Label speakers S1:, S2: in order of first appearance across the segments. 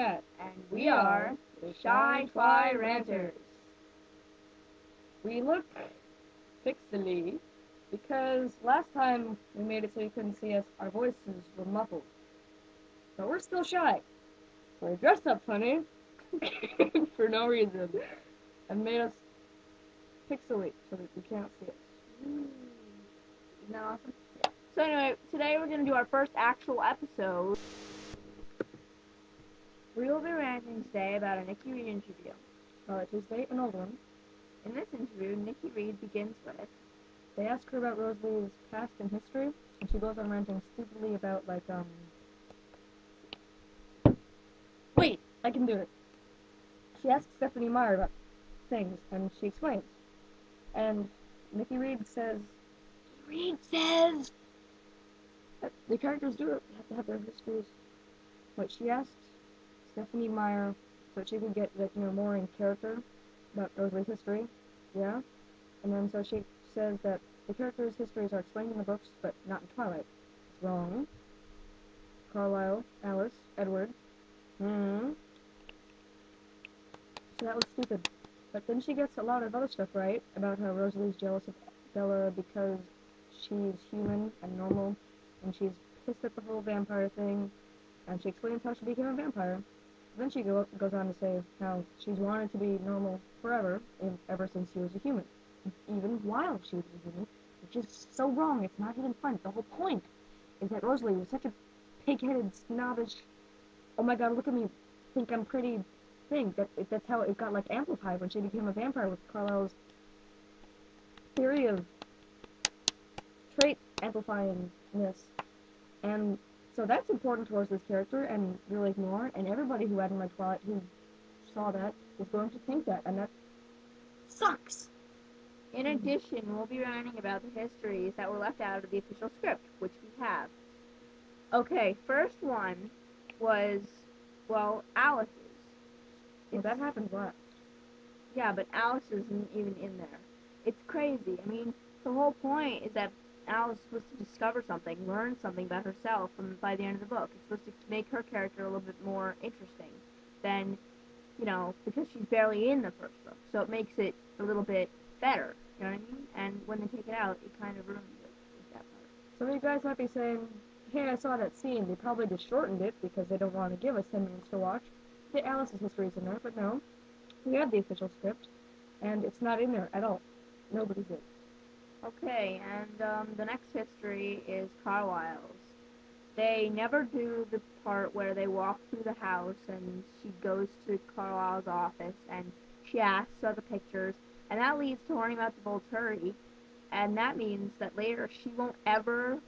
S1: Cat.
S2: And we are the ShiTwiRanters.
S1: We look pixely because last time we made it so you couldn't see us, our voices were muffled. But we're still shy. So we dressed up funny for no reason and made us pixelate so that you can't see us.
S2: Isn't that awesome? So anyway, today we're going to do our first actual episode. We will be ranting today about a Nicole Reed interview.
S1: Twilight Tuesday, an old one.
S2: In this interview, Nicole Reed begins with,
S1: they ask her about Rosalie's past and history, and she goes on ranting stupidly about, Wait, I can do it. She asks Stephanie Meyer about things, and she explains. And Nicole Reed says that the characters do it. They have to have their histories. But she asked Stephanie Meyer so she could get, more in character about Rosalie's history. Yeah? And then so she says that the characters' histories are explained in the books, but not in Twilight. It's wrong. Carlisle, Alice, Edward. So that was stupid. But then she gets a lot of other stuff right about how Rosalie's jealous of Bella because she's human and normal, and she's pissed at the whole vampire thing, and she explains how she became a vampire. Then she goes on to say how she's wanted to be normal forever, ever since she was a human, even while she was a human, which is so wrong. It's not even fun. The whole point is that Rosalie was such a pig-headed, snobbish, oh my god, look at me, think I'm pretty thing. That's how it got amplified when she became a vampire with Carlisle's theory of trait amplifyingness. And so that's important towards this character and really ignore, and everybody who hadn't read Twilight who saw that is going to think that, and that sucks.
S2: In addition, we'll be ranting about the histories that were left out of the official script, which we have. Okay, first one was, Alice's.
S1: Well, that happened what?
S2: Yeah, but Alice isn't even in there. It's crazy. I mean, the whole point is that Alice is supposed to discover something, learn something about herself by the end of the book. It's supposed to make her character a little bit more interesting than, because she's barely in the first book. So it makes it a little bit better, you know what I mean? And when they take it out, it kind of ruins it with that part.
S1: Some of you guys might be saying, hey, I saw that scene. They probably just shortened it because they don't want to give us 10 minutes to watch. The Alice's history's in there, but no. We have the official script, and it's not in there at all. Nobody did.
S2: Okay, and the next history is Carlisle's. They never do the part where they walk through the house and she goes to Carlisle's office and she asks about the pictures, and that leads to learning about the Volturi, and that means that later she won't ever,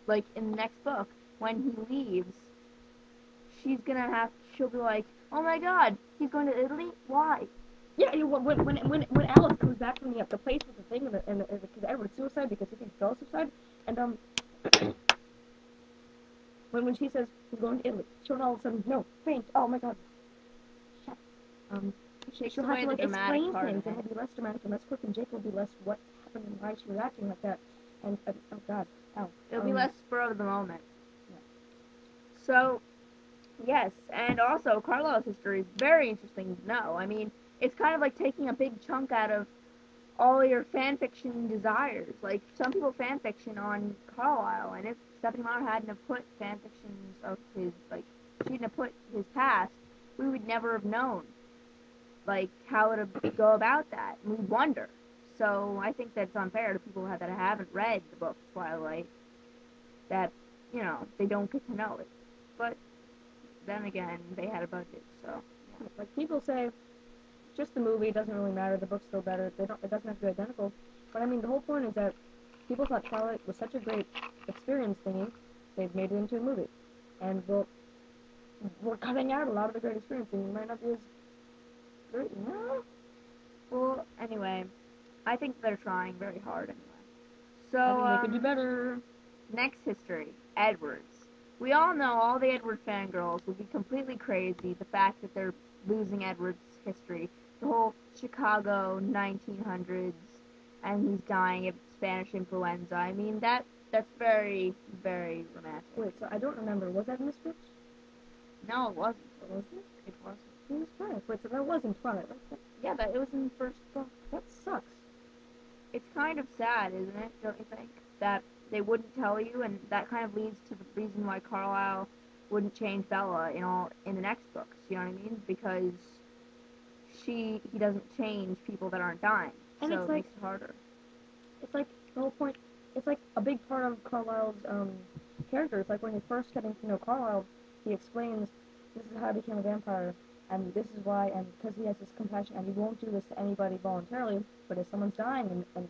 S2: in the next book, when he leaves, she'll be like, oh my god, he's going to Italy? Why?
S1: Yeah, when Alice comes back from the place with the thing and because Edward's suicide because he thinks Bella's suicide, and when she says he's going to Italy, she'll all of a sudden faint. Oh my god, shut. She'll have to explain things, and it'll be less dramatic and less quick, and Jake will be less what happened and why she was acting like that, and oh god, ow.
S2: It'll be less spur of the moment.
S1: Yeah.
S2: So, yes, and also Carlisle's history is very interesting to know. I mean, it's kind of like taking a big chunk out of all your fanfiction desires. Like, some people fanfiction on Carlisle, and if Stephanie Meyer hadn't have put fanfictions of his, she didn't have put his past, we would never have known, how to go about that. And we wonder. So I think that's unfair to people that haven't read the book Twilight, that, they don't get to know it. But then again, they had a budget, so.
S1: Yeah. People say, just the movie, doesn't really matter, the book's still better, it doesn't have to be identical. But I mean, the whole point is that people thought Twilight was such a great experience thingy, they've made it into a movie. And we're cutting out a lot of the great experience, and it might not be as great,
S2: Well, anyway, I think they're trying very hard anyway. So,
S1: I think they could do better.
S2: Next history, Edwards. We all know all the Edward fangirls would be completely crazy, the fact that they're losing Edward's history. The whole Chicago 1900s, and he's dying of Spanish influenza. I mean, that's very, very romantic.
S1: Wait, so I don't remember. Was that in the script?
S2: No, it wasn't.
S1: Was it?
S2: It wasn't.
S1: It was Twilight. Wait, so that wasn't Twilight.
S2: Yeah, it was in the first book.
S1: That sucks.
S2: It's kind of sad, isn't it? Don't you think? That they wouldn't tell you, and that kind of leads to the reason why Carlisle wouldn't change Bella in the next books. You know what I mean? Because he doesn't change people that aren't dying,
S1: And
S2: so
S1: it's
S2: it
S1: like,
S2: makes it harder.
S1: it's like the whole point. It's like a big part of Carlisle's character. It's like when you're first getting to know Carlisle, he explains, "This is how I became a vampire, and this is why, and because he has this compassion, and he won't do this to anybody voluntarily. But if someone's dying, and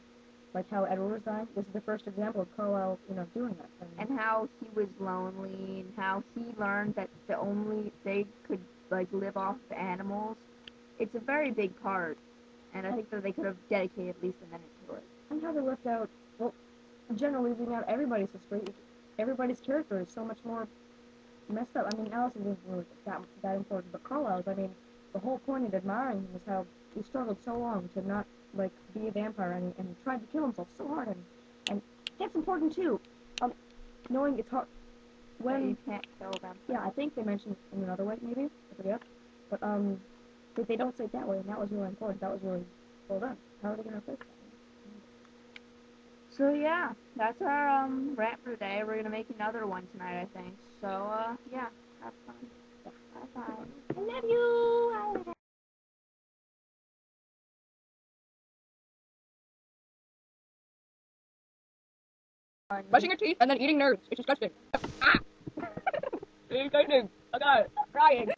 S1: like how Edward was dying, this is the first example of Carlisle, doing that."
S2: And how he was lonely, and how he learned that they could like live off of animals. It's a very big part, and I think that they could have dedicated at least a minute to it.
S1: And how they left out, well, generally leaving out everybody's history. Everybody's character is so much more messed up. I mean, Alice isn't really that important, but Carlisle's, I mean, the whole point of admiring him is how he struggled so long to not, like, be a vampire, and he tried to kill himself so hard, and that's important, too. Knowing it's hard, when...
S2: You can't kill them.
S1: Yeah, I think they mentioned it in another way, maybe, I forget, but they don't say it that way, and that was really important. That was really well done. How are they going to replace that?
S2: So yeah, that's our rant for today. We're gonna make another one tonight, I think. So yeah, have fun. Bye bye.
S1: I love you! Brushing your teeth and then eating nerds. It's disgusting. Ah! It's disgusting. Oh god, I'm crying.